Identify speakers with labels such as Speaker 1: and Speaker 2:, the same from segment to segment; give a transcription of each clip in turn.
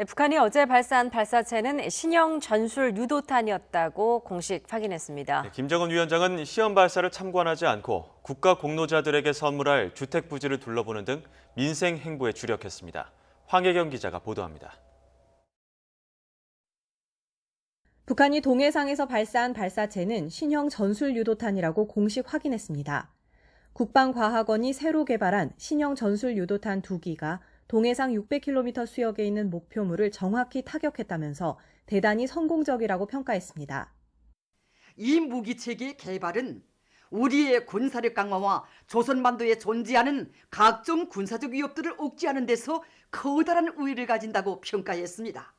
Speaker 1: 네, 북한이 어제 발사한 발사체는 신형 전술 유도탄이었다고 공식 확인했습니다.
Speaker 2: 김정은 위원장은 시험 발사를 참관하지 않고 국가 공로자들에게 선물할 주택 부지를 둘러보는 등 민생 행보에 주력했습니다. 황혜경 기자가 보도합니다.
Speaker 3: 북한이 동해상에서 발사한 발사체는 신형 전술 유도탄이라고 공식 확인했습니다. 국방과학원이 새로 개발한 신형 전술 유도탄 2기가 동해상 600km 수역에 있는 목표물을 정확히 타격했다면서 대단히 성공적이라고 평가했습니다.
Speaker 4: 이 무기체계 개발은 우리의 군사력 강화와 조선반도에 존재하는 각종 군사적 위협들을 억제하는 데서 커다란 우위를 가진다고 평가했습니다.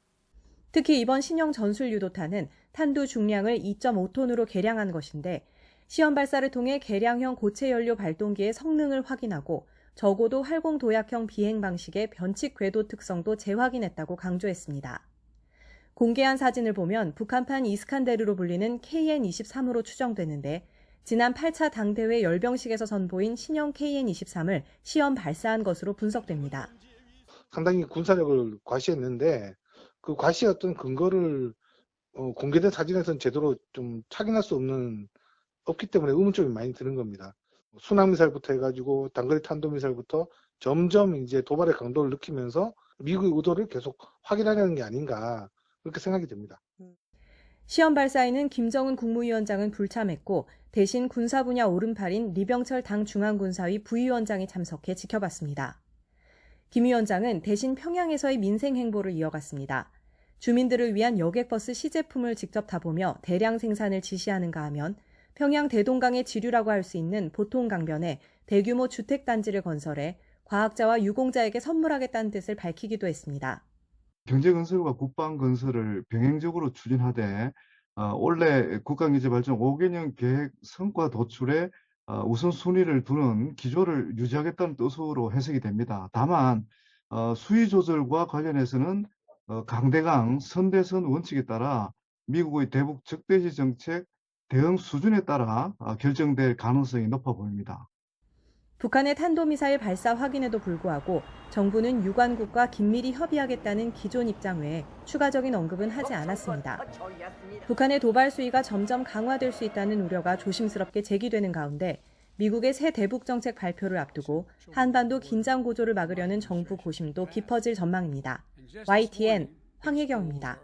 Speaker 3: 특히 이번 신형 전술 유도탄은 탄두 중량을 2.5톤으로 개량한 것인데 시험 발사를 통해 개량형 고체 연료 발동기의 성능을 확인하고 적어도 활공 도약형 비행 방식의 변칙 궤도 특성도 재확인했다고 강조했습니다. 공개한 사진을 보면 북한판 이스칸데르로 불리는 KN-23으로 추정되는데 지난 8차 당대회 열병식에서 선보인 신형 KN-23을 시험 발사한 것으로 분석됩니다.
Speaker 5: 상당히 군사력을 과시했는데 그 과시했던 근거를 공개된 사진에서는 제대로 좀 확인할 수 없기 때문에 의문점이 많이 드는 겁니다. 순항미사일부터 해가지고 단거리 탄도미사일부터 점점 이제 도발의 강도를 느끼면서 미국의 의도를 계속 확인하려는 게 아닌가 그렇게 생각이 됩니다.
Speaker 3: 시험 발사에는 김정은 국무위원장은 불참했고 대신 군사 분야 오른팔인 리병철 당 중앙군사위 부위원장이 참석해 지켜봤습니다. 김 위원장은 대신 평양에서의 민생 행보를 이어갔습니다. 주민들을 위한 여객버스 시제품을 직접 타보며 대량 생산을 지시하는가 하면 평양 대동강의 지류라고 할 수 있는 보통 강변에 대규모 주택단지를 건설해 과학자와 유공자에게 선물하겠다는 뜻을 밝히기도 했습니다.
Speaker 6: 경제건설과 국방건설을 병행적으로 추진하되 올해 국가경제발전 5개년 계획 성과 도출에 우선순위를 두는 기조를 유지하겠다는 뜻으로 해석이 됩니다. 다만 수위 조절과 관련해서는 강대강 선대선 원칙에 따라 미국의 대북 적대시 정책 대응 수준에 따라 결정될 가능성이 높아 보입니다.
Speaker 3: 북한의 탄도미사일 발사 확인에도 불구하고 정부는 유관국과 긴밀히 협의하겠다는 기존 입장 외에 추가적인 언급은 하지 않았습니다. 북한의 도발 수위가 점점 강화될 수 있다는 우려가 조심스럽게 제기되는 가운데 미국의 새 대북 정책 발표를 앞두고 한반도 긴장 고조를 막으려는 정부 고심도 깊어질 전망입니다. YTN 황혜경입니다.